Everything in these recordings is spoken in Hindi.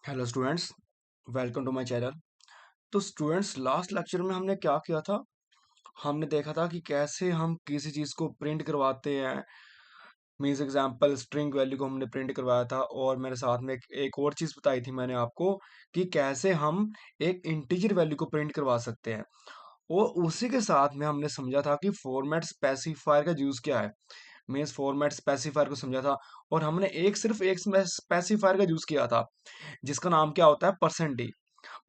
Hello students, welcome to my channel. तो स्टूडेंट्स, लास्ट लेक्चर में हमने क्या किया था? हमने देखा था कि कैसे हम किसी चीज़ को प्रिंट करवाते हैं। मीन्स एग्जांपल स्ट्रिंग वैल्यू को हमने प्रिंट करवाया था, और मेरे साथ में एक और चीज़ बताई थी मैंने आपको कि कैसे हम एक इंटीजर वैल्यू को प्रिंट करवा सकते हैं। और उसी के साथ में हमने समझा था कि फॉर्मेट स्पेसिफायर का यूज़ क्या है। मीन्स फॉर्मेट स्पेसिफायर को समझा था, और हमने सिर्फ एक स्पेसिफायर का यूज़ किया था जिसका नाम क्या होता है? Percent D.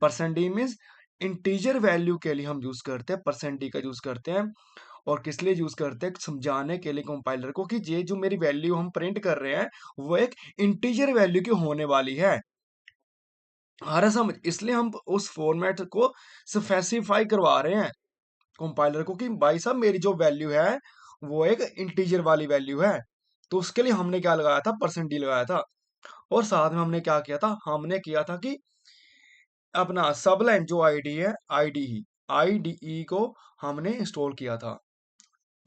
Percent D means integer value के लिए हम यूज करते हैं, परसेंट डी का यूज करते हैं। और किस लिए यूज करते हैं? समझाने के लिए कंपाइलर को कि ये जो मेरी वैल्यू हम प्रिंट कर रहे हैं वो एक इंटीजर वैल्यू की होने वाली है। आ रहा समझ? इसलिए हम उस फॉर्मेट को स्पेसिफाई करवा रहे हैं कंपाइलर को कि भाई साहब मेरी जो वैल्यू है वो एक इंटीजर वाली वैल्यू है। तो उसके लिए हमने क्या लगाया था? परसेंट डी लगाया था। और साथ में हमने क्या किया था? हमने किया था कि अपना सबलाइन जो आईडी है, आईडीई को हमने इंस्टॉल किया था,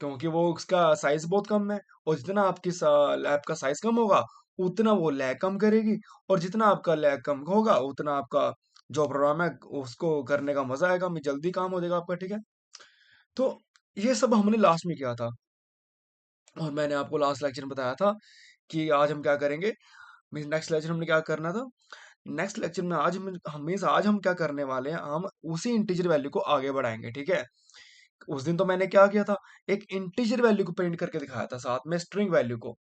क्योंकि वो उसका साइज बहुत कम है। और जितना आपकी लैब का साइज कम होगा उतना वो लैग कम करेगी, और जितना आपका लैग कम होगा उतना आपका जो प्रोग्राम है उसको करने का मजा आएगा, मैं जल्दी काम हो जाएगा आपका। ठीक है? तो ये सब हमने लास्ट में किया था, और मैंने आपको लास्ट लेक्चर में बताया था कि आज हम क्या करेंगे। नेक्स्ट लेक्चर हमने क्या करना था? नेक्स्ट लेक्चर में आज हम क्या करने वाले हैं, हम उसी इंटीजर वैल्यू को आगे बढ़ाएंगे। ठीक है? उस दिन तो मैंने क्या किया था? एक इंटीजर वैल्यू को प्रिंट करके दिखाया था, साथ में स्ट्रिंग वैल्यू को।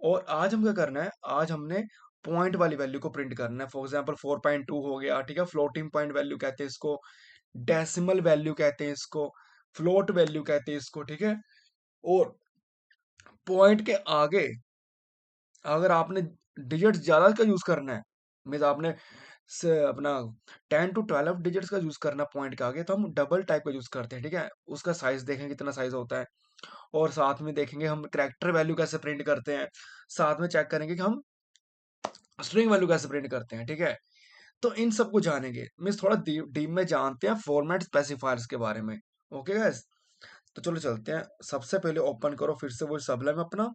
और आज हम क्या करना है? आज हमने पॉइंट वाली वैल्यू को प्रिंट करना है। फॉर एग्जांपल 4.2 हो गया। ठीक है? फ्लोटिंग पॉइंट वैल्यू कहते हैं इसको, डेसिमल वैल्यू कहते हैं इसको, फ्लोट वैल्यू कहते हैं इसको। ठीक है? और पॉइंट के आगे अगर आपने डिजिट ज्यादा का यूज करना है, मीन आपने से अपना 10 to 12 डिजिट्स का यूज करना पॉइंट के आगे, तो हम डबल टाइप का यूज करते हैं। ठीक है? उसका साइज देखेंगे कितना साइज होता है, और साथ में देखेंगे हम कैरेक्टर वैल्यू कैसे प्रिंट करते हैं। साथ में चेक करेंगे कि हम स्ट्रिंग वैल्यू कैसे प्रिंट करते हैं। ठीक है? तो इन सबको जानेंगे, मीन थोड़ा डीप में जानते हैं फॉर्मेट स्पेसिफायर्स के बारे में। ओके गाइस, तो चलो चलते हैं। सबसे पहले ओपन करो फिर से वो सबलाइन अपना।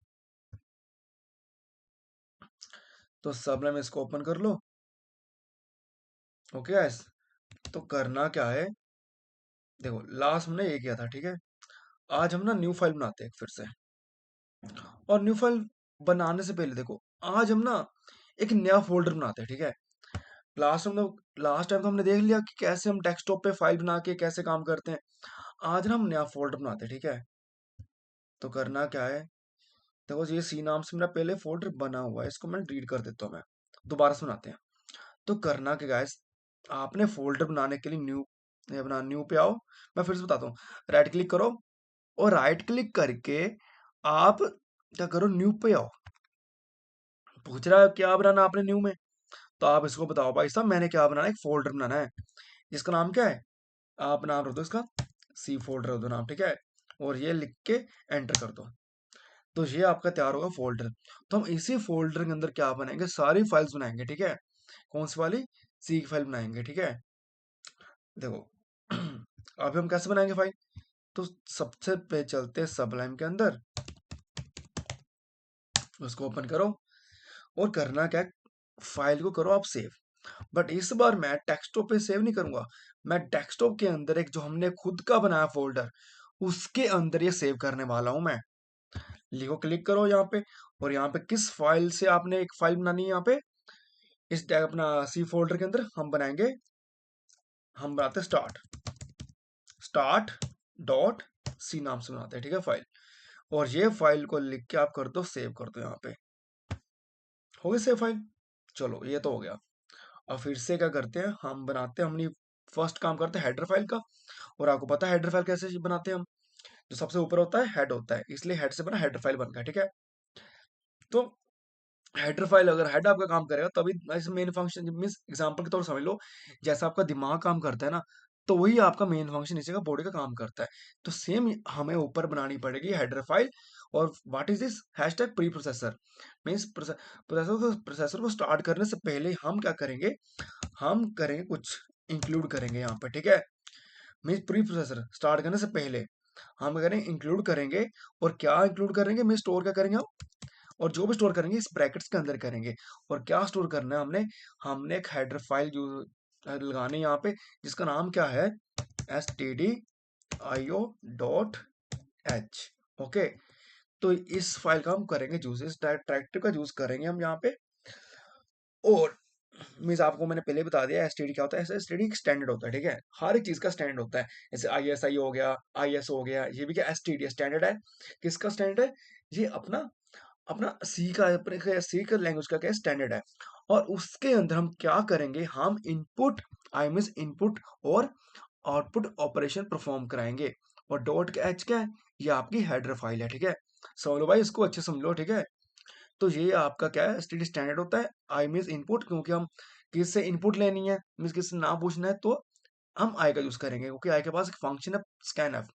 तो सबलाइन इसको ओपन कर लो। ओके गाइस, तो करना क्या है? देखो, लास्ट हमने ये किया था। ठीक है? आज हम ना न्यू फाइल बनाते हैं फिर से। और न्यू फाइल बनाने से पहले देखो, आज हम ना एक नया फोल्डर बनाते हैं। ठीक है? लास्ट टाइम तो हमने देख लिया कि कैसे हम डेस्कटॉप पे फाइल बना के कैसे काम करते हैं। आज ना हम नया फोल्डर बनाते हैं। ठीक है? तो करना क्या है? देखो, ये सी नाम से मेरा पहले फोल्डर बना हुआ है, इसको मैं डिलीट कर देता हूँ। मैं दोबारा से बनाते हैं। तो करना क्या गाइस, आपने फोल्डर बनाने के लिए अपना न्यू पे आओ। मैं फिर से बताता हूँ। राइट क्लिक करो, और राइट क्लिक करके आप क्या करो? न्यू पे आओ। पूछ रहा है क्या बनाना आपने न्यू में, तो आप इसको बताओ भाई साहब मैंने क्या बनाना है? एक फोल्डर बनाना है जिसका नाम क्या है? आप नाम रख दो इसका, सी फोल्डर रख दो नाम। ठीक है? और ये लिख के एंटर कर दो। तो ये आपका तैयार होगा फोल्डर। तो हम इसी फोल्डर के अंदर क्या बनाएंगे? सारी फाइल्स बनाएंगे। ठीक है? कौन सी वाली? सी की फाइल बनाएंगे। ठीक है? देखो, अभी हम कैसे बनाएंगे फाइल? तो सबसे पहले चलते हैं सबलाइन के अंदर, उसको ओपन करो। और करना क्या है? फाइल को करो आप सेव। बट इस बार मैं डेस्कटॉप पे सेव नहीं करूंगा। मैं डेस्कटॉप के अंदर एक जो हमने खुद का बनाया फोल्डर, उसके अंदर ये सेव करने वाला हूं मैं। लिखो, क्लिक करो यहाँ पे, और यहाँ पे किस फाइल से आपने एक फाइल बनानी है। यहाँ पे अपना सी फोल्डर के अंदर हम बनाएंगे, हम बनाते हैं स्टार्ट डॉट सी नाम से बनाते हैं। ठीक है? फाइल। और ये फाइल को लिख के आप कर दो सेव, कर दो। यहाँ पे हो गई सेव फाइल। चलो, ये तो हो गया। अब फिर से क्या करते हैं? हम बनाते हैं अपनी फर्स्ट काम करते हैं हेडर फाइल का। और आपको पता है हेडर फाइल कैसे बनाते हैं हम? जो सबसे ऊपर होता है हेड होता है, इसलिए हेड से बना हेडर फाइल बन गया। ठीक है? तो हेडर फाइल, अगर हेड आपका काम करेगा तभी ऐसे मेन फंक्शन, मीन्स एग्जांपल के तौर पर समझ लो, जैसा आपका दिमाग काम करता है ना, तो वही आपका मेन फंक्शन नीचे का बॉडी का काम करता है। तो सेम हमें ऊपर बनानी पड़ेगी हेडर फाइल। और what is this? Hashtag pre processor. Means processor को स्टार्ट करने से पहले हम क्या करेंगे? हम करेंगे कुछ इंक्लूड करेंगे यहाँ पे। ठीक है? मीन्स प्री प्रोसेसर स्टार्ट करने से पहले हम करेंगे इंक्लूड करेंगे। और क्या इंक्लूड करेंगे? मीन्स स्टोर क्या करेंगे हम? और जो भी स्टोर करेंगे इस ब्रैकेट्स के अंदर करेंगे। और क्या स्टोर करना है हमने, हमने एक हेडर फाइल जो लगानी है यहाँ पे, जिसका नाम क्या है, stdio.h। ओके, तो इस फाइल का हम करेंगे यूज, इस डायरेक्टरी का यूज करेंगे हम यहाँ पे। और मीन्स आपको मैंने पहले बता दिया एसटीडी क्या होता है। एसटीडी एक स्टैंडर्ड होता है, ठीक है, हर एक चीज का स्टैंडर्ड होता है। जैसे आईएसआई हो गया, आईएसओ हो गया, ये भी क्या एसटीडी स्टैंडर्ड है। किसका स्टैंडर्ड है, ये अपना अपना सी का, अपने सी का लैंग्वेज का क्या स्टैंडर्ड है। और उसके अंदर हम क्या करेंगे, हम इनपुट, आई मीन इनपुट और आउटपुट ऑपरेशन परफॉर्म कराएंगे। और डॉट का एच क्या है, ये आपकी हेडर फाइल है, ठीक है। समझ लो भाई, इसको अच्छे समझ लो, ठीक है। तो ये आपका क्या है, एसटीडी स्टैंडर्ड होता है। आई मीन इनपुट, क्योंकि हम किससे इनपुट लेनी है, मीन किससे ना पूछना है, तो हम आई का यूज करेंगे, क्योंकि आई के पास एक फंक्शन है स्कैन एफ।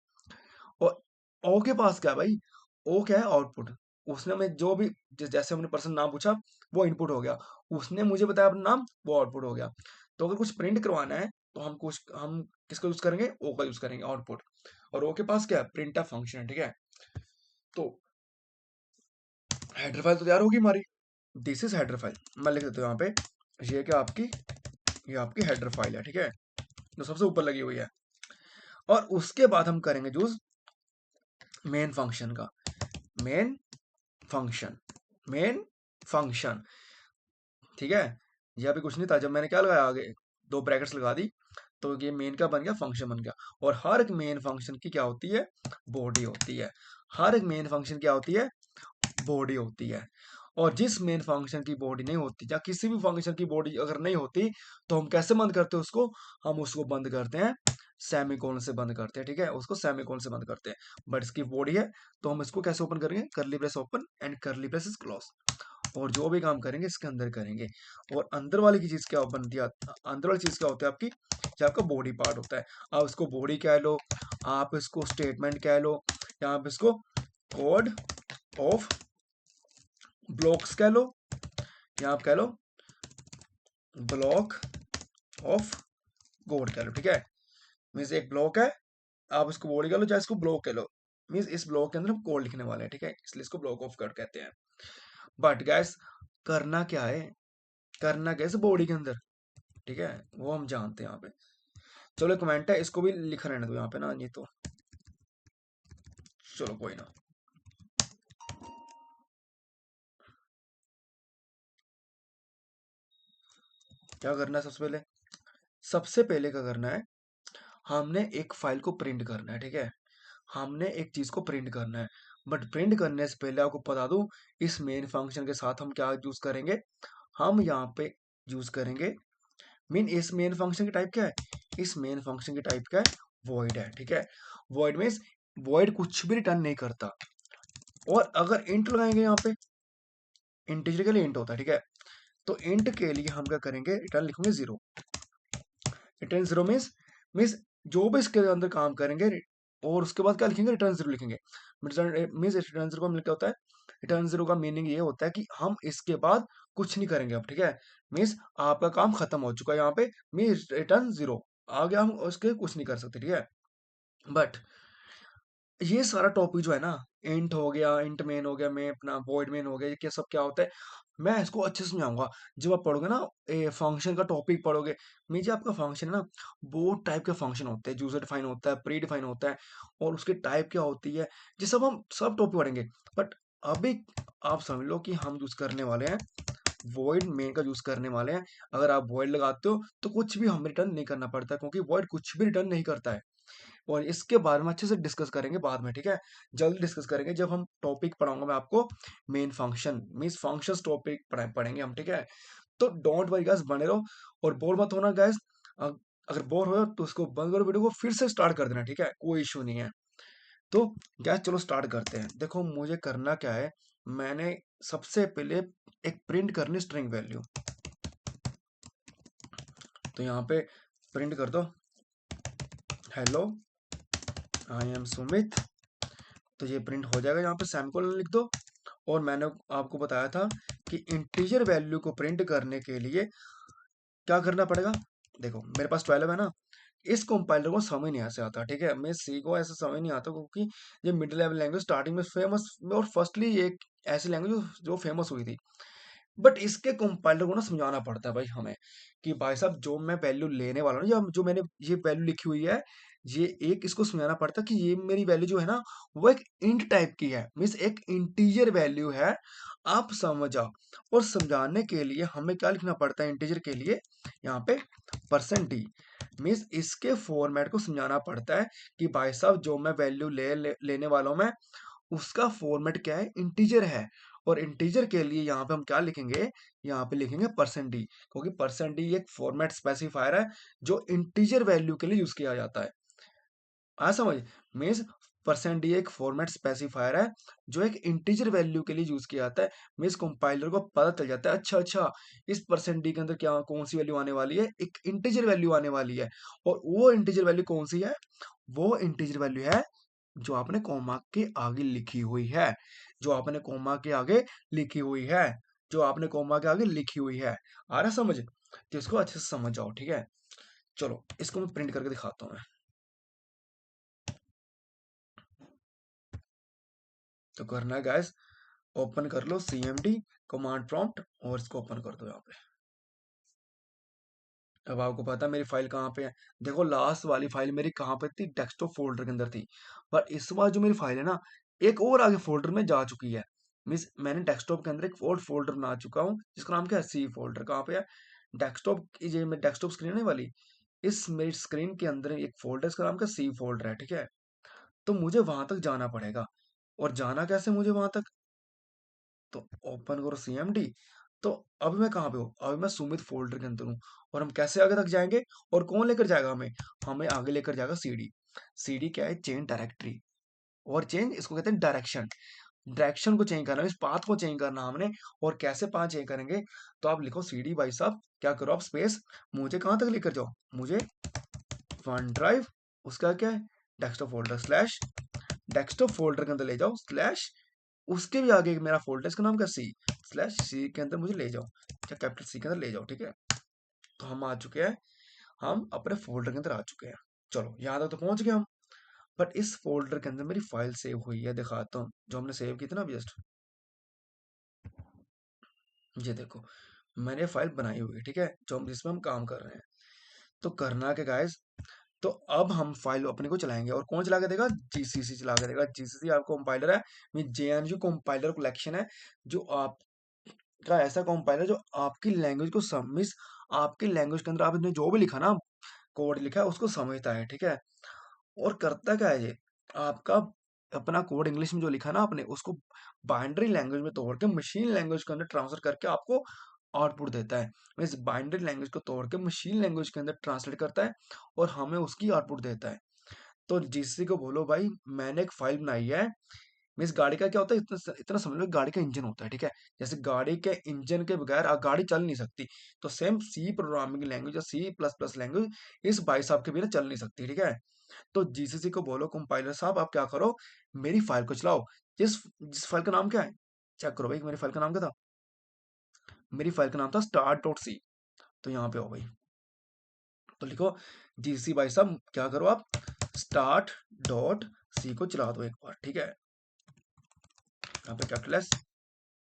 और ओ के पास क्या है भाई, ओ क्या है, आउटपुट। उसने मैं जो भी जैसे हमने पर्सन नाम पूछा वो इनपुट हो गया, उसने मुझे बताया अपना नाम, वो आउटपुट हो गया। तो अगर कुछ प्रिंट करवाना है तो हम किसका यूज करेंगे, ओ का यूज करेंगे, आउटपुट। और ओ के पास क्या है, प्रिंट फंक्शन है, ठीक है। तो हेडर फाइल तो तैयार होगी हमारी, दिस इज हेडर फाइल। मैं लिख देता हूँ यहाँ पे, ये क्या आपकी, ये आपकी हेडर फाइल है, ठीक है, जो सबसे ऊपर लगी हुई है। और उसके बाद हम करेंगे यूज मेन फंक्शन का, मेन फंक्शन, मेन फंक्शन, ठीक है। ये अभी कुछ नहीं था, जब मैंने क्या लगाया आगे, दो ब्रैकेट्स लगा दी, तो ये मेन का बन गया, फंक्शन बन गया। और हर एक मेन फंक्शन की क्या होती है, बॉडी होती है। हर एक मेन फंक्शन क्या होती है, बॉडी होती है। और जिस मेन फंक्शन की बॉडी नहीं होती, या किसी भी फंक्शन की बॉडी अगर नहीं होती, तो हम कैसे बंद करते हैं उसको, हम उसको बंद करते हैं सेमीकोलन से बंद करते हैं, ठीक है, उसको सेमीकोलन से बंद करते हैं। बट इसकी बॉडी है, तो हम इसको कैसे ओपन करेंगे, करली ब्रेस ओपन एंड करली ब्रेस क्लोज। और जो भी काम करेंगे इसके अंदर करेंगे। और अंदर वाली की चीज क्या बनती है, अंदर वाली चीज क्या होती है आपकी, जो आपका बॉडी पार्ट होता है। आप इसको बॉडी कह लो, आप इसको स्टेटमेंट कह लो, या आप इसको कोड ऑफ ब्लॉक्स कह लो, या आप कह लो ब्लॉक ऑफ कोड कह लो, ठीक है। मीन्स एक ब्लॉक है, आप इसको बॉडी कह लो, चाहे इसको ब्लॉक कह लो। मीन्स इस ब्लॉक के अंदर हम कोड लिखने वाले हैं, ठीक है, इसलिए इसको ब्लॉक ऑफ कोड कहते हैं। बट गैस, करना क्या है, करना क्या है इस बॉडी के अंदर, ठीक है, वो हम जानते हैं यहाँ पे। चलो कमेंट है, इसको भी लिखा रहने दो यहाँ पे ना, नहीं तो चलो कोई ना। क्या करना है, सबसे पहले क्या करना है, हमने एक फाइल को प्रिंट करना है, ठीक है, हमने एक चीज को प्रिंट करना है। बट प्रिंट करने से पहले आपको बता दूं, इस मेन फंक्शन के साथ हम क्या यूज करेंगे, हम यहाँ पे यूज करेंगे, इस मेन फंक्शन की टाइप क्या है, इस मेन फंक्शन की टाइप क्या है, वॉइड है, ठीक है। वॉइड मीन्स वॉइड कुछ भी रिटर्न नहीं करता। और अगर इंट लगाएंगे यहाँ पे, इंटीजर के लिए इंट होता है, ठीक है, तो इंट के लिए हम क्या करेंगे, रिटर्न लिखेंगे 0। रिटर्न 0 मीन्स जो भी इसके अंदर काम करेंगे, और उसके बाद क्या लिखेंगे, रिटर्न 0 लिखेंगे। मीन्स रिटर्न 0 का मतलब क्या होता है, रिटर्न 0 का मीनिंग ये होता है कि हम इसके बाद कुछ नहीं करेंगे अब, ठीक है। मीन्स आपका काम खत्म हो चुका है यहाँ पे, मीन्स रिटर्न 0, आगे हम उसके कुछ नहीं कर सकते, ठीक है। बट ये सारा टॉपिक जो है ना, इंट हो गया, इंट मेन हो गया, मैं अपना वॉइड मेन हो गया, ये क्या सब क्या होता है, मैं इसको अच्छे से समझाऊंगा जब आप पढ़ोगे ना, फंक्शन का टॉपिक पढ़ोगे। मीन्स आपका फंक्शन है ना, बहुत टाइप के फंक्शन होते हैं, यूजर डिफाइन होता है, प्री डिफाइन होता है, और उसके टाइप क्या होती है, ये सब हम सब टॉपिक पढ़ेंगे। बट अभी आप समझ लो कि हम यूज करने वाले हैं, वॉइड मेन का यूज करने वाले हैं। अगर आप वॉइड लगाते हो तो कुछ भी हमें रिटर्न नहीं करना पड़ता, क्योंकि वॉइड कुछ भी रिटर्न नहीं करता है। और इसके बारे में अच्छे से डिस्कस करेंगे बाद में, ठीक है, जल्द डिस्कस करेंगे जब हम टॉपिक पढ़ाऊंगा मैं आपको, main function means functions topic पढ़ेंगे हम, ठीक है। तो डोंट वरी गाइस, बने रहो और बोर मत होना गाइस। अगर बोर हो तो उसको बंद करो, वीडियो को फिर से स्टार्ट कर देना, ठीक है, कोई इशू नहीं है। तो गैस चलो स्टार्ट करते हैं। देखो मुझे करना क्या है, मैंने सबसे पहले एक प्रिंट करनी स्ट्रिंग वैल्यू, तो यहाँ पे प्रिंट कर दो, हेलो आई एम सुमित। तो ये प्रिंट हो जाएगा, यहाँ पे सेमीकोलन लिख दो। और मैंने आपको बताया था कि इंटीजर वैल्यू को प्रिंट करने के लिए क्या करना पड़ेगा। देखो मेरे पास 12 है ना, इस कंपाइलर को समझ नहीं ऐसे आता, ठीक है, मैं सी को ऐसे समझ नहीं आता, क्योंकि ये मिड लेवल लैंग्वेज स्टार्टिंग में फेमस और फर्स्टली एक ऐसी लैंग्वेज जो फेमस हुई थी। बट इसके कंपाइलर को ना समझाना पड़ता है भाई हमें, कि भाई साहब जो मैं वैल्यू लेने वाला हूँ, या जो मैंने ये वैल्यू लिखी हुई है, ये एक इसको समझाना पड़ता है कि ये मेरी वैल्यू जो है ना, वो एक इंट टाइप की है, मीन्स एक इंटीजर वैल्यू है। आप समझ जाओ। और समझाने के लिए हमें क्या लिखना पड़ता है इंटीजर के लिए, यहाँ पे %d, मीन्स इसके फॉर्मेट को समझाना पड़ता है कि भाई साहब जो मैं वैल्यू लेने वाला हूँ मैं, उसका फॉर्मेट क्या है, इंटीजर है। और इंटीजर के लिए यहाँ पे हम क्या लिखेंगे, यहाँ पे लिखेंगे %d, क्योंकि %d एक फॉर्मेट स्पेसिफायर है जो इंटीजर वैल्यू के लिए यूज किया जाता है। आ समझ, मीन्स %d एक फॉर्मेट स्पेसिफायर है जो एक इंटीजर वैल्यू के लिए यूज किया जाता है। मीन्स कंपाइलर को पता चल जाता है, अच्छा अच्छा, इस %d के अंदर क्या कौन सी वैल्यू आने वाली है, एक इंटीजर वैल्यू आने वाली है। और वो इंटीजर वैल्यू कौन सी है, वो इंटीजर वैल्यू है जो आपने कॉमा के आगे लिखी हुई है, जो आपने कॉमा के आगे लिखी हुई है, जो आपने कॉमा के आगे लिखी हुई है। आ रहा समझ, तो इसको अच्छे से समझ जाओ, ठीक है। चलो इसको मैं प्रिंट करके दिखाता हूँ मैं। तो करना है गाइस, ओपन कर लो cmd कमांड प्रॉम्प्ट और इसको ओपन कर दो यहाँ पे। अब आपको पता है मेरी फाइल कहाँ पे है। देखो लास्ट वाली फाइल मेरी कहाँ पे थी, डेस्कटॉप फोल्डर के अंदर थी। पर इस बार जो मेरी फाइल है ना, एक और आगे फोल्डर में जा चुकी है। मीन्स मैंने डेस्कटॉप के अंदर एक और फोल्डर बना चुका हूँ जिसका नाम क्या है, सी फोल्डर। कहाँ पे है, डेस्कटॉप की जो मैं डेस्कटॉप स्क्रीन है वाली, इस मेरी स्क्रीन के अंदर एक फोल्डर, इसका नाम क्या, सी फोल्डर है, ठीक है। तो मुझे वहां तक जाना पड़ेगा। और जाना कैसे मुझे वहां तक, तो ओपन करो CMD। तो अभी मैं कहाँ पे हूँ, अभी मैं सुमित फोल्डर के अंदर हूँ। और हम कैसे आगे तक जाएंगे, और कौन लेकर जाएगा हमें, हमें आगे लेकर जाएगा CD। CD क्या है, चेंज डायरेक्टरी। और चेंज इसको कहते हैं डायरेक्शन। डायरेक्शन को चेंज करना, इस पाथ को चेंज करना हमने। और कैसे पाथ चेंज करेंगे, तो आप लिखो CD भाई साहब, क्या करो आप स्पेस, मुझे कहाँ तक लेकर जाओ, मुझे वन ड्राइव, उसका क्या है, desktop folder slash, desktop folder के अंदर ले जाओ स्लैश, उसके भी आगे एक मेरा फोल्डर है, इसका नाम क्या, सी के अंदर मुझे ले जाओ, क्या कैपिटल सी के अंदर ले जाओ, ठीक है। तो हम आ चुके हैं, हम अपने फोल्डर के अंदर आ चुके हैं। चलो यहाँ तक तो पहुंच गए हम। बट इस फोल्डर के अंदर मेरी फाइल सेव हुई है, दिखाता हूँ, जो हमने सेव की थी ना अभी जस्ट। ये देखो, मैंने फाइल बनाई हुई है, ठीक है, जो हम जिसमें हम काम कर रहे हैं। तो करना क्या गाइस, तो अब हम फाइल अपने को चलाएंगे, और कौन चला के देगा, जीसीसी चला के देगा। जीसीसी आपको कंपाइलर है, JNU कंपाइलर कलेक्शन है, जो आपका ऐसा कंपाइलर जो आपकी लैंग्वेज को मिस, आपकी लैंग्वेज के अंदर आपने जो भी लिखा ना, कोड लिखा है, उसको समझता है, ठीक है। और करता क्या है ये, आपका अपना कोड इंग्लिश में जो लिखा ना आपने, उसको बाइनरी लैंग्वेज में तोड़ के मशीन लैंग्वेज के अंदर ट्रांसफर करके आपको आउटपुट देता है। मीन्स बाइनरी लैंग्वेज को तोड़ के मशीन लैंग्वेज के अंदर ट्रांसलेट करता है, और हमें उसकी आउटपुट देता है। तो जीसीसी को बोलो भाई मैंने एक फाइल बनाई है। मीन्स गाड़ी का क्या होता है, इतना इतना समझ लो, गाड़ी का इंजन होता है, ठीक है। जैसे गाड़ी के इंजन के बगैर गाड़ी चल नहीं सकती, तो सेम सी प्रोग्रामिंग लैंग्वेज या C++ लैंग्वेज इस भाई साहब के बिना चल नहीं सकती, ठीक है। तो जीसीसी को बोलो कंपाइलर साहब आप क्या करो, मेरी फाइल को चलाओ। जिस जिस फाइल का नाम क्या है, चेक करो भाई, मेरी फाइल का नाम क्या था, मेरी फाइल का नाम था start.c। तो यहाँ पे हो भाई, तो लिखो जीसीसी भाई साहब क्या करो आप, start.c को चला दो एक बार, ठीक है। यहाँ पे कैपिटल S,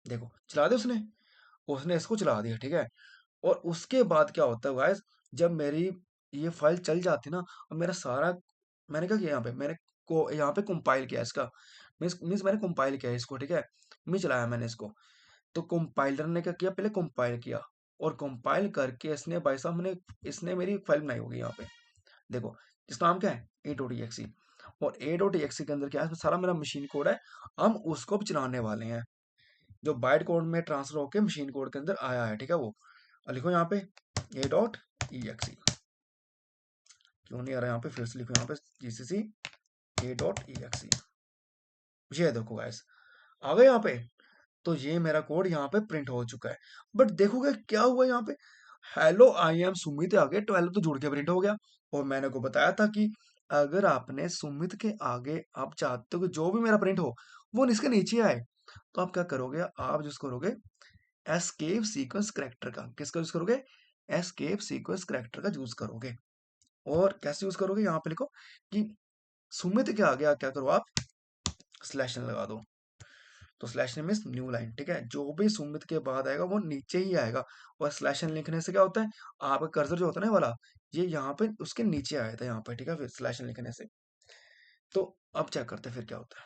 देखो चला दे उसने, उसने इसको चला दिया, ठीक है। और उसके बाद क्या होता है गाइस, जब मेरी ये फाइल चल जाती ना, और मेरा सारा, मैंने क्या किया यहाँ पे, मैंने को यहाँ पे कंपाइल किया इसका, मीन्स मैंने कंपाइल किया इसको, ठीक है। मैं चलाया मैंने इसको। तो कंपाइलर ने क्या किया, पहले कंपाइल किया, और कंपाइल करके इसने भाई साहब मैंने, इसने मेरी फाइल बनाई होगी यहाँ पे, देखो इसका नाम क्या है, a.exe। और a.exe के अंदर क्या है, सारा मेरा मशीन कोड है। हम उसको भी चलाने वाले हैं, जो बाइट कोड में ट्रांसफर होकर मशीन कोड के अंदर आया है, ठीक है वो। और लिखो यहाँ पे a.exe, क्यों नहीं आ रहा यहाँ पे, फिर से लिखो यहाँ पे gcc a.exe। ये देखो गाइस, आ गए यहाँ पे। तो ये मेरा कोड यहाँ पे प्रिंट हो चुका है। बट देखोगे क्या हुआ यहाँ पे, हेलो आई एम सुमित आगे 12 तो जुड़ के प्रिंट हो गया। और मैंने को बताया था कि अगर आपने सुमित के आगे आप चाहते हो कि जो भी मेरा प्रिंट हो वो इसके नीचे आए, तो आप क्या करोगे, आप यूज करोगे एस्केप सीक्वेंस करेक्टर का, किसका यूज करोगे, एस्केप सीक्वेंस करेक्टर का यूज करोगे। और कैसे यूज करोगे, यहाँ पे लिखो कि सुमित के आगे क्या करो आप, स्लैश न लगा दो। तो स्लैश न मीन्स न्यू लाइन, ठीक है, जो भी सुमित के बाद आएगा वो नीचे ही आएगा। और स्लैश न लिखने से क्या होता है, आपका कर्सर जो होता है ना ये वाला, ये यहाँ पे उसके नीचे आया था यहाँ पे, ठीक है, फिर स्लैश न लिखने से। तो अब चेक करते हैं फिर क्या होता है।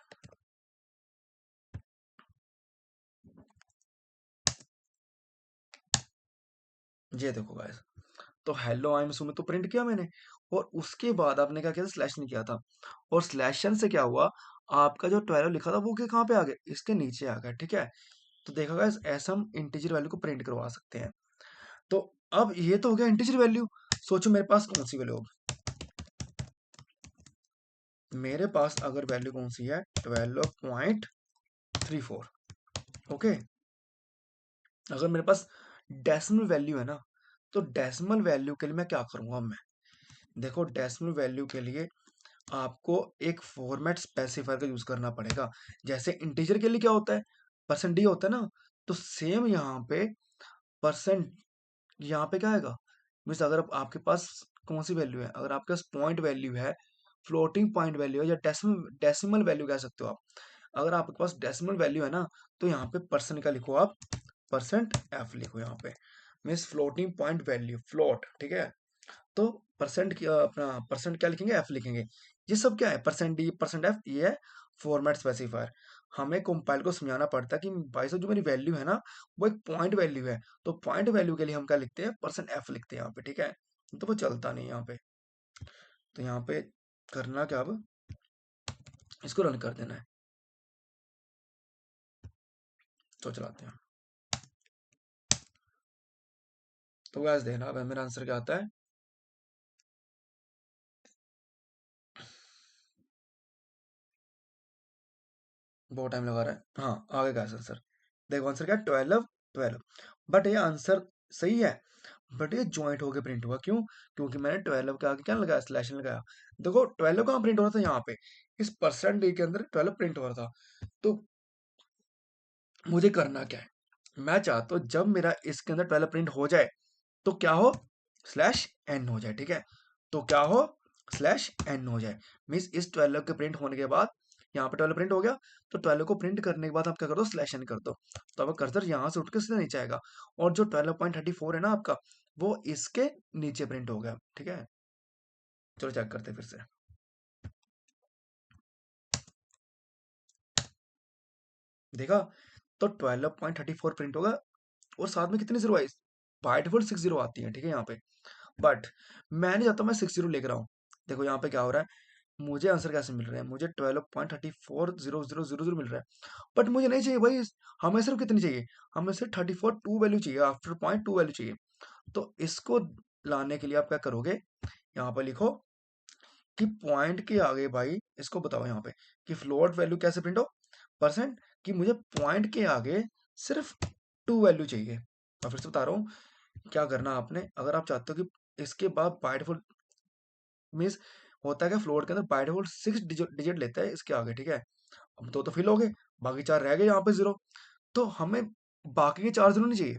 ये देखो गाइस, तो हेलो आई एम सुमित तो प्रिंट किया मैंने, और उसके बाद आपने क्या किया था, स्लैश नहीं किया था। और स्लैशन से क्या हुआ, आपका जो 12 लिखा था वो के कहाँ पे आ गया, इसके नीचे आ गया, ठीक है। तो देखा गाइस, ऐसा हम इंटीजर वैल्यू को प्रिंट करवा सकते हैं। तो अब ये तो हो गया इंटीजर वैल्यू। सोचो मेरे पास कौन सी वैल्यू, मेरे पास अगर वैल्यू कौन सी है, 12.34। ओके, अगर मेरे पास डेसिमल वैल्यू है ना, तो डेसिमल वैल्यू के लिए मैं क्या करूंगा, मैं देखो डेसिमल वैल्यू के लिए आपको एक फॉर्मेट स्पेसिफायर का यूज करना पड़ेगा। जैसे इंटीजर के लिए क्या होता है, परसेंट डी होता है ना, तो सेम यहाँ पे परसेंट, यहाँ पे क्या आएगा, मीन्स अगर आपके पास कौन सी वैल्यू है, अगर आपके पास पॉइंट वैल्यू है, फ्लोटिंग पॉइंट वैल्यू है, या डेसिमल डेसिमल वैल्यू कह सकते हो आप। अगर आपके पास डेसिमल वैल्यू है ना, तो यहाँ पे परसेंट का लिखो आप, परसेंट एफ लिखो यहाँ पे, means floating point value, float, ठीक है। तो परसेंट की अपना परसेंट क्या लिखेंगे, एफ लिखेंगे। ये सब क्या है, परसेंट डी परसेंट एफ, ये है फॉर्मेट स्पेसिफायर। हमें कंपाइल को समझाना पड़ता है कि भाई साहब जो मेरी वैल्यू है ना, वो एक पॉइंट वैल्यू है, तो पॉइंट वैल्यू के लिए हम क्या लिखते हैं, परसेंट एफ लिखते हैं यहाँ पे, ठीक है। तो वो चलता नहीं यहाँ पे। तो यहाँ पे करना क्या, अब इसको रन कर देना है। तो चलाते हैं। तो गैस देखना अब मेरा आंसर क्या आता है। बहुत टाइम लगा रहा है, हाँ आगे का आंसर, देखो आंसर क्या है, 12 12। बट ये आंसर सही है, बट ये ज्वाइंट होके प्रिंट हुआ, क्यों, क्योंकि मैंने 12 के आगे क्या लगाया, स्लैश लगाया। देखो 12 कहाँ प्रिंट हो रहा था, यहाँ पे इस परसेंट डी के अंदर 12 प्रिंट हो रहा था। तो मुझे करना क्या है, मैं चाहता हूँ जब मेरा इसके अंदर 12 प्रिंट हो जाए, तो क्या हो, स्लैश एन हो जाए, ठीक है। तो क्या हो, स्लैश एन हो जाए, मीन्स इस 12 के प्रिंट होने के बाद यहाँ पे 12 प्रिंट हो गया, तो 12 को प्रिंट करने के बाद आप क्या कर दो, स्लैश एन कर दो। तो अब कर्सर यहाँ से उठ के सीधा नीचे आएगा, और जो 12.34 है ना आपका, वो इसके नीचे प्रिंट हो गया, ठीक है। चलो चेक करते हैं फिर से। देखा, तो 12.34 प्रिंट होगा, और साथ में कितनी zero I, by default 6 zero आती है, ठीक है यहाँ पे। बट मैं नहीं चाहता मैं 6 जीरो लेकर आऊँ। देखो यहाँ पे क्या हो रहा है, मुझे आंसर कैसे मिल रहा है, मुझे 12.340000 मिल रहा है, बट मुझे नहीं चाहिए भाई। हमें सिर्फ कितनी चाहिए, हमें सिर्फ 34 2 वैल्यू चाहिए, आफ्टर पॉइंट 2 वैल्यू चाहिए। तो इसको लाने के लिए आप क्या करोगे, यहाँ पे लिखो कि पॉइंट के आगे भाई, इसको बताओ यहाँ पे कि फ्लोट वैल्यू कैसे प्रिंट हो, परसेंट, कि मुझे पॉइंट के आगे सिर्फ 2 वैल्यू चाहिए। मैं फिर से बता रहा हूँ, क्या करना आपने, अगर आप चाहते हो कि इसके बाद बाय डिफॉल्ट, मीन्स होता है कि फ्लोट के अंदर बाय डिफॉल्ट 6 डिजिट लेता है इसके आगे, ठीक है। अब दो तो फिल हो गए, बाकी 4 रह गए यहाँ पे जीरो। तो हमें बाकी के 4 जीरो नहीं चाहिए।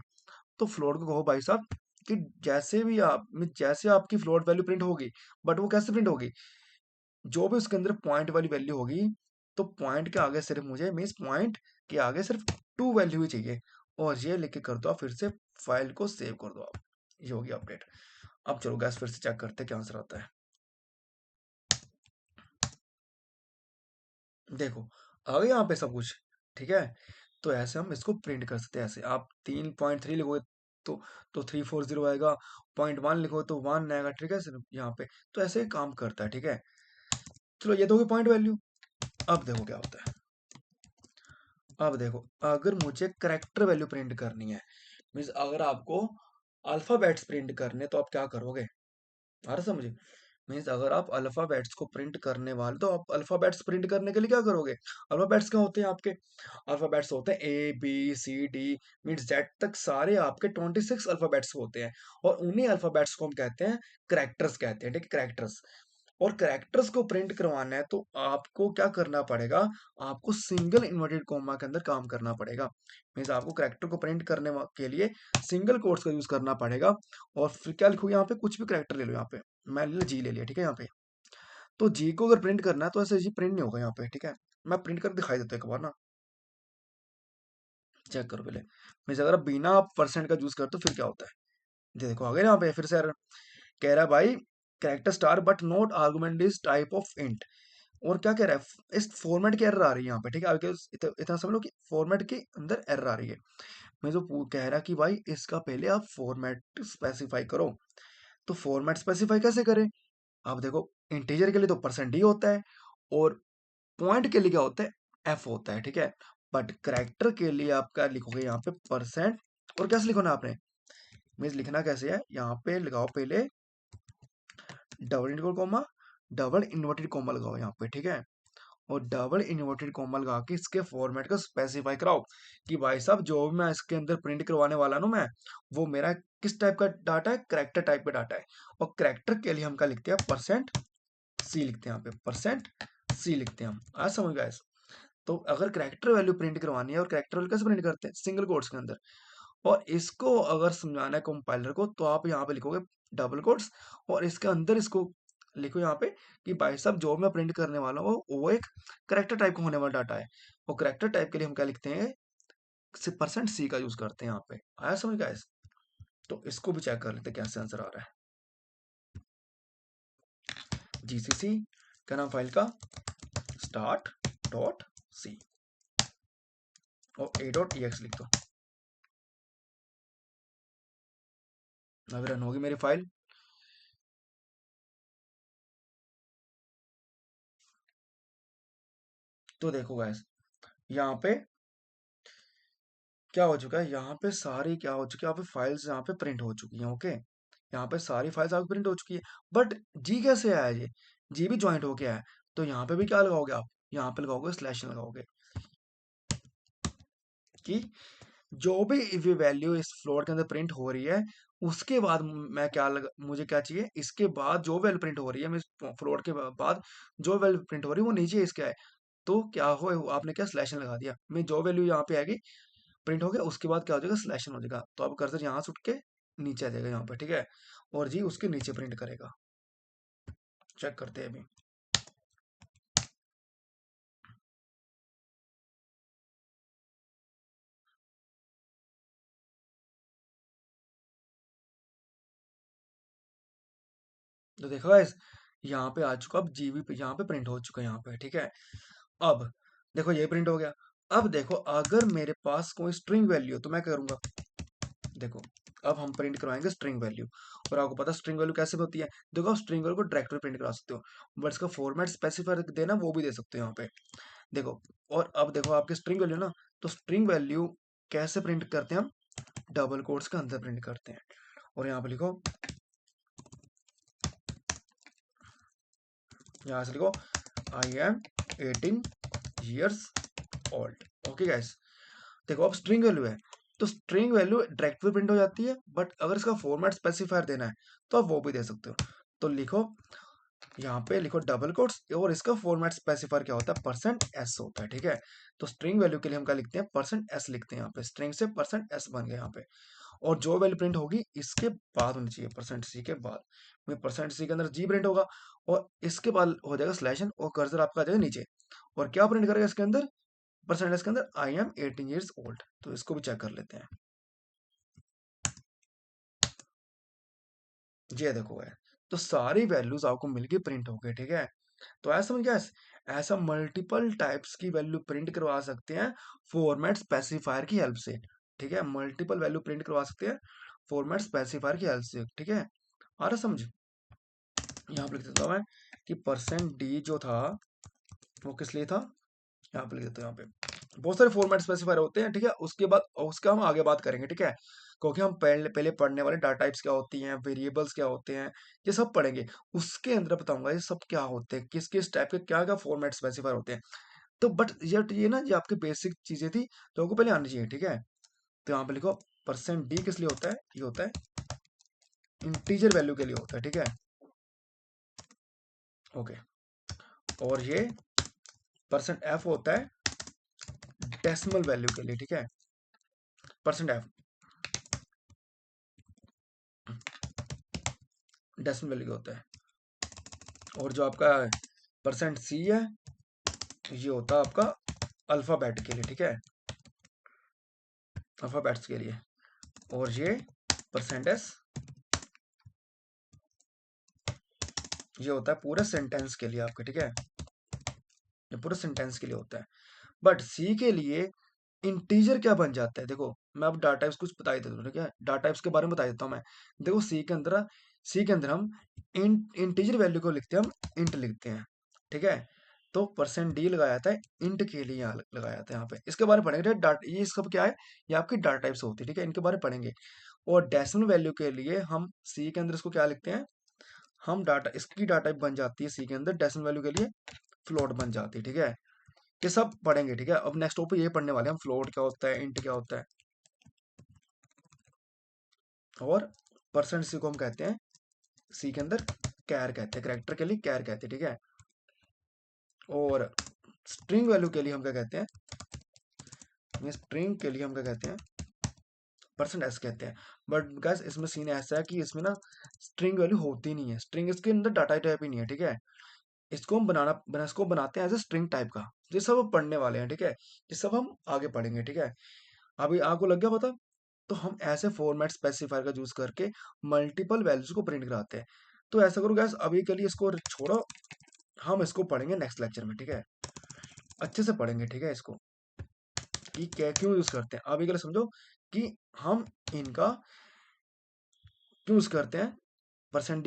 तो फ्लोट को कहो भाई साहब कि जैसे भी आप, जैसे आपकी फ्लोट वैल्यू प्रिंट होगी, बट वो कैसे प्रिंट होगी, जो भी उसके अंदर पॉइंट वाली वैल्यू होगी, तो पॉइंट के आगे सिर्फ मुझे, मीन्स पॉइंट के आगे सिर्फ 2 वैल्यू ही चाहिए। और ये लिख के कर दो आप, फिर से फाइल को सेव कर दो आप। ये होगी अपडेट। अब चलो गैस फिर से चेक करते हैं क्या आंसर आता है। देखो आ गया यहाँ पे सब कुछ, ठीक है। तो ऐसे हम इसको प्रिंट कर सकते हैं, ऐसे आप 3.3 लिखोगे तो 340 आएगा, 0.1 लिखो तो 1 आएगा, ठीक है सिर्फ यहाँ पे। तो ऐसे ही काम करता है, ठीक है। चलो ये तो होगी पॉइंट वैल्यू। अब देखो क्या होता है, अब देखो अगर मुझे करेक्टर वैल्यू प्रिंट करनी है, मीन्स अगर आपको अल्फाबेट्स प्रिंट करने, तो आप क्या करोगे, आ रहा समझे। मीन्स अगर आप अल्फाबेट्स को प्रिंट करने वाले, तो आप अल्फाबेट्स प्रिंट करने के लिए क्या करोगे, अल्फाबेट्स क्या होते हैं आपके, अल्फाबेट्स होते हैं A B C D, means Z तक सारे आपके 26 अल्फाबेट्स होते हैं। और उन्हीं अल्फाबेट्स को हम कहते हैं करेक्टर्स कहते हैं, ठीक है, करेक्टर्स। और कैरेक्टर्स को प्रिंट करवाना है तो आपको क्या करना पड़ेगा, आपको सिंगल इन्वर्टेड कॉमा के अंदर काम करना पड़ेगा। मीन्स आपको कैरेक्टर को प्रिंट करने के लिए सिंगल कोट्स का यूज करना पड़ेगा। और फिर क्या लिखो यहाँ पे, कुछ भी कैरेक्टर ले लो, यहाँ पे मैं ले जी ले लिया, ठीक है। यहाँ पे तो जी को अगर प्रिंट करना है तो ऐसे जी प्रिंट नहीं होगा यहाँ पे, ठीक है। मैं प्रिंट कर दिखाई देता हूँ एक बार ना, चेक करो पहले। मीन्स अगर आप बिना परसेंट का यूज करते हो फिर क्या होता है, ये देखो आ गया यहाँ पे फिर से error। कह रहा है भाई character star but not argument is type of int. और क्या कह रहा है, इस फॉर्मेट की एरर आ रही है यहाँ पे, ठीक है। आगे इतना समझ लो कि फॉर्मेट के अंदर एरर आ रही है। मैं जो कह रहा कि भाई इसका पहले आप फॉर्मेट स्पेसिफाई करो। तो फॉर्मेट स्पेसिफाई कैसे करें, आप देखो इंटीजर के लिए तो परसेंट डी होता है, और पॉइंट के लिए क्या होता है, एफ होता है, ठीक है। बट करेक्टर के लिए आप क्या लिखोगे यहाँ पे, परसेंट। और कैसे लिखो ना आपने, मीन्स लिखना कैसे है, यहाँ पे लगाओ पहले double inverted comma, double inverted comma लगाओ यहाँ पे, ठीक है। और डबल इन्वर्टेड कॉमा लगा के इसके फॉर्मेट को स्पेसिफाई कराओ कि भाई साहब जो भी मैं इसके अंदर प्रिंट करवाने वाला ना, मैं वो मेरा किस टाइप का डाटा है, करेक्टर टाइप का डाटा है। और करेक्टर के लिए हम क्या लिखते हैं, परसेंट सी लिखते हैं यहाँ पे, परसेंट सी लिखते हैं हम। आज समझ गए। तो अगर करेक्टर वैल्यू प्रिंट करवानी है, और करेक्टर वैल्यू कैसे प्रिंट करते हैं, सिंगल कोट्स के अंदर। और इसको अगर समझाना है कंपाइलर को तो आप यहाँ पे लिखोगे डबल कोट्स, और इसके अंदर इसको लिखो यहाँ पे कि भाई साहब जो मैं प्रिंट करने वाला हूँ वो एक करेक्टर टाइप का होने वाला डाटा है। और करेक्टर टाइप के लिए हम क्या लिखते हैं, परसेंट सी का यूज करते हैं यहाँ पे। आया समझ गाइस। तो इसको भी चेक कर लेते हैं कैसे आंसर आ रहा है। जीसीसी क्या नाम फाइल का, स्टार्ट डॉट सी, और ए डॉट एक्स लिख दो। अभी रन होगी मेरी फाइल। तो देखो गाइस यहाँ पे क्या हो चुका है, यहाँ पे सारी क्या हो चुकी है, यहाँ पे फाइल्स यहाँ पे प्रिंट हो चुकी हैं, ओके। यहाँ पे सारी फाइल्स आपकी प्रिंट हो चुकी है। बट जी कैसे आया, ये जी भी ज्वाइंट हो गया है। तो यहाँ पे भी क्या लगाओगे आप, यहाँ पे लगाओगे स्लैश लगाओगे कि जो भी वैल्यू इस फ्लोट के अंदर प्रिंट हो रही है, उसके बाद मैं क्या मुझे क्या चाहिए, इसके बाद जो वैल्यू प्रिंट हो रही है, मैं फ्लोट के बाद जो वैल्यू प्रिंट हो रही है वो नीचे इसके है। तो क्या हो, आपने क्या स्लैश लगा दिया, मैं जो वैल्यू यहाँ पे आएगी प्रिंट हो गया, उसके बाद क्या हो जाएगा, सिलेक्शन हो जाएगा। तो अब कर्सर यहाँ से उठ के नीचे आ जाएगा यहाँ पे, ठीक है। और जी उसके नीचे प्रिंट करेगा। चेक करते हैं अभी। तो देखो गाइस यहाँ पे आ चुका, अब जीबी पे यहाँ पे प्रिंट हो चुका है यहाँ पे, ठीक है। अब देखो ये प्रिंट हो गया। अब देखो अगर मेरे पास कोई स्ट्रिंग वैल्यू तो मैं क्या करूंगा, देखो अब हम प्रिंट करवाएंगे स्ट्रिंग वैल्यू। और आपको पता स्ट्रिंग वैल्यू कैसे होती है, देखो आप स्ट्रिंग वैल्यू को डायरेक्टली प्रिंट करा सकते हो, बट इसका फॉर्मेट स्पेसिफाई देना वो भी दे सकते हो यहाँ पे, देखो। और अब देखो आपकी स्ट्रिंग वैल्यू ना, तो स्ट्रिंग वैल्यू कैसे प्रिंट करते हैं हम, डबल कोट्स के अंदर प्रिंट करते हैं। और यहाँ पे लिखो, यहाँ से लिखो I am 18 years old, okay guys. देखो अब स्ट्रिंग वैल्यू है, तो स्ट्रिंग वैल्यू डायरेक्ट भी प्रिंट हो जाती है, बट अगर इसका फॉर्मेट स्पेसिफायर देना है तो आप वो भी दे सकते हो। तो लिखो यहाँ पे लिखो डबल कोट्स, और इसका फॉर्मेट स्पेसिफायर क्या होता है, परसेंट एस होता है, ठीक है। तो स्ट्रिंग वैल्यू के लिए हम क्या लिखते हैं, परसेंट एस लिखते हैं यहाँ पे, स्ट्रिंग से परसेंट एस बन गया यहाँ पे। और जो वैल्यू प्रिंट होगी इसके बाद होनी चाहिए, परसेंट सी के बाद, में परसेंट सी के अंदर जी प्रिंट होगा, और इसके बाद हो जाएगा स्लैशन, और कर्सर आपका आ जाएगा नीचे। और क्या प्रिंट करेगा इसके अंदर, परसेंट इसके अंदर आई एम 18 years old। तो इसको भी चेक कर लेते हैं। ये देखो है, तो सारी वैल्यूज आपको मिलके प्रिंट हो गए, ठीक है। तो ऐसा समझ गया, ऐसा मल्टीपल टाइप्स की वैल्यू प्रिंट करवा सकते हैं फॉर्मेट स्पेसिफायर की हेल्प से, ठीक है। मल्टीपल वैल्यू प्रिंट करवा सकते हैं फॉर्मेट स्पेसिफायर की हेल्प से, ठीक है। आ रहा समझ। यहाँ पे लिख देता हूँ मैं कि परसेंट डी जो था वो किस लिए था, यहाँ पे लिख देता हूँ। यहाँ पे बहुत सारे फॉर्मेट स्पेसिफायर होते हैं, ठीक है। उसके बाद उसका हम आगे बात करेंगे, ठीक है। क्योंकि हम पहले पहले पढ़ने वाले डाटा टाइप्स क्या होती हैं, वेरिएबल्स क्या होते हैं, ये सब पढ़ेंगे। उसके अंदर बताऊंगा ये सब क्या होते हैं, किस किस टाइप के क्या क्या फॉर्मेट स्पेसिफायर होते हैं। तो बट ये ना ये आपकी बेसिक चीजें थी तो आपको पहले आनी चाहिए, ठीक है। तो यहाँ पे लिखो परसेंट डी किस लिए होता है, ये होता है इंटीजर वैल्यू के लिए होता है, ठीक है। ओके। और ये परसेंट एफ होता है डेसिमल वैल्यू के लिए, ठीक है, परसेंट एफ डेसिमल वैल्यू होता है। और जो आपका परसेंट सी है ये होता है आपका अल्फाबेट के लिए, ठीक है, अल्फाबेट्स के लिए। और ये परसेंट एस ये होता है पूरे सेंटेंस के लिए आपके, ठीक है, ये पूरे सेंटेंस के लिए होता है। बट सी के लिए इंटीजर क्या बन जाता है, देखो मैं अब डाटा टाइप्स कुछ बता ही देता हूँ, ठीक है, डाटा टाइप्स के बारे में बता देता हूँ मैं। देखो सी के अंदर हम इंटीजर वैल्यू को लिखते हैं, हम इंट लिखते हैं, ठीक है। तो परसेंट डी लगाया जाता है इंट के लिए, यहाँ लगाया जाता है यहाँ पे। इसके बारे में पढ़ेंगे डाटा, ये सब क्या है, ये आपकी डाटा टाइप्स होती है, ठीक है, इनके बारे में पढ़ेंगे। और डेसिमल वैल्यू के लिए हम सी के अंदर इसको क्या लिखते हैं, हम डाटा इसकी डाटा टाइप बन जाती है सी के अंदर डेसिमल वैल्यू के लिए फ्लोट बन जाती है, ठीक है। ये सब पढ़ेंगे, ठीक है। अब नेक्स्ट टॉपिक ये पढ़ने वाले हैं हम, फ्लोट क्या होता है, इंट क्या होता है, और परसेंट सी को हम कहते हैं सी के अंदर कैर कहते हैं, करेक्टर के लिए कैर कहते हैं, ठीक है। और स्ट्रिंग वैल्यू के लिए हम क्या कहते हैं, स्ट्रिंग के लिए हम क्या कहते हैं, परसेंट एस कहते हैं। बट गाइस इसमें सीन ऐसा है कि इसमें ना स्ट्रिंग वैल्यू होती नहीं है, स्ट्रिंग इसके अंदर डाटा टाइप ही नहीं है, ठीक है। इसको हम इसको बनाते हैं एज ए स्ट्रिंग टाइप का। ये सब हम पढ़ने वाले हैं, ठीक है, ये सब हम आगे पढ़ेंगे, ठीक है। अभी आपको लग गया पता। तो हम ऐसे फॉर्मेट स्पेसिफायर का यूज करके मल्टीपल वैल्यूज को प्रिंट कराते हैं। तो ऐसा करो गैस, अभी के लिए इसको छोड़ो, हम इसको पढ़ेंगे नेक्स्ट लेक्चर में, ठीक है, अच्छे से पढ़ेंगे, ठीक है, इसको कि क्या क्यों यूज करते हैं। अभी के लिए समझो कि हम इनका क्यों यूज करते हैं। परसेंट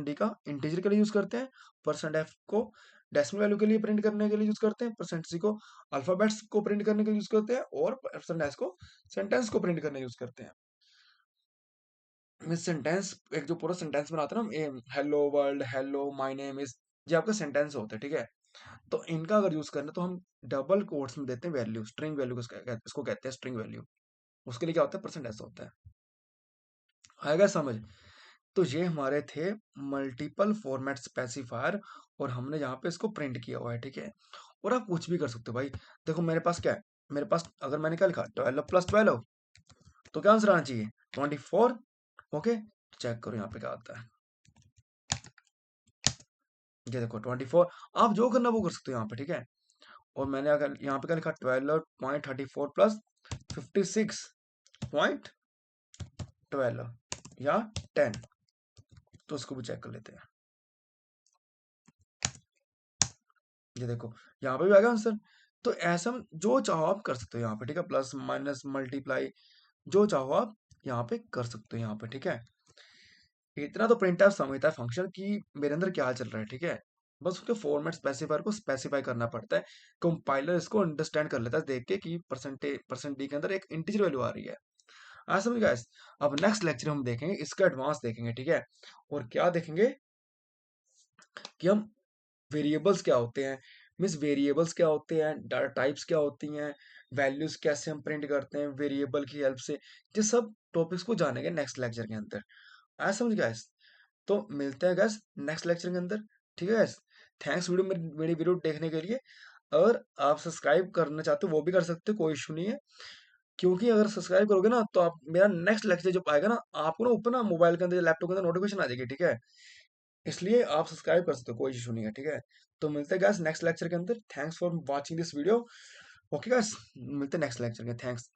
डी का इंटीजर के लिए यूज करते हैं, परसेंट एफ को डेसिमल वैल्यू के लिए प्रिंट करने के लिए यूज करते हैं, परसेंट सी को अल्फाबेट्स को प्रिंट करने के लिए यूज करते हैं, और परसेंट एस को सेंटेंस को प्रिंट करने यूज करते हैं। सेंटेंस एक जो पूरा सेंटेंस बनाते हैं ना, hello world, hello my name is, ये आपका सेंटेंस होता है, ठीक है। तो इनका अगर यूज करना तो हम डबल कोट्स में देते हैं वैल्यू, स्ट्रिंग वैल्यू इसको कहते हैं स्ट्रिंग वैल्यू। उसके लिए क्या होता है, परसेंट एस होता है। आएगा समझ। तो ये हमारे थे मल्टीपल फॉर्मेट स्पेसिफायर, और हमने यहाँ पे इसको प्रिंट किया हुआ है, ठीक है। और आप कुछ भी कर सकते हो भाई। देखो मेरे पास क्या है, मेरे पास अगर मैंने क्या लिखा 12+12 तो क्या आंसर आना चाहिए 24। ओके, चेक करो यहाँ पे क्या आता है। ये देखो 24, आप जो करना वो कर सकते हो यहाँ पे, ठीक है। और मैंने अगर यहाँ पे क्या लिखा 12.34 प्लस 56.12 या 10, तो उसको भी चेक कर लेते हैं। ये देखो यहाँ पे भी आ गया आंसर। तो ऐसा जो चाहो आप कर सकते हो यहाँ पे, ठीक है, प्लस माइनस मल्टीप्लाई जो चाहो आप यहाँ पे कर सकते हो यहाँ पे, ठीक है। इतना तो प्रिंट आउट समझता है फंक्शन कि मेरे अंदर क्या चल रहा है, ठीक है। बस उसके फॉर्मेट स्पेसिफायर को स्पेसिफाई करना पड़ता है। कंपाइलर इसको अंडरस्टैंड कर लेता है देख के कि परसेंट डी के अंदर एक इंटीजर वैल्यू आ रही है। आज समझ गए। अब नेक्स्ट लेक्चर हम देखेंगे इसका एडवांस देखेंगे, ठीक है। और क्या देखेंगे कि हम वेरिएबल्स क्या होते हैं, मीन्स वेरिएबल्स क्या होते हैं, डाटा टाइप्स क्या होती हैं, वैल्यूज कैसे हम प्रिंट करते हैं वेरिएबल की हेल्प से। ये सब टॉपिक्स को जानेंगे नेक्स्ट लेक्चर के अंदर। आज समझ गैस। तो मिलते हैं गैस नेक्स्ट लेक्चर के अंदर, ठीक है गैस। थैंक्स वीडियो मेरी वीडियो देखने के लिए। अगर आप सब्सक्राइब करना चाहते हो वो भी कर सकते हो, कोई इशू नहीं है। क्योंकि अगर सब्सक्राइब करोगे ना तो आप मेरा नेक्स्ट लेक्चर जब आएगा ना, आपको ना ऊपर ना मोबाइल के अंदर या लैपटॉप के अंदर नोटिफिकेशन आ जाएगी, ठीक है। इसलिए आप सब्सक्राइब कर सकते हो, कोई इशू नहीं है, ठीक है। तो मिलते हैं गैस नेक्स्ट लेक्चर के अंदर। Thanks for watching this video. Okay gas, मिलते हैं नेक्स्ट लेक्चर के, थैंक्स।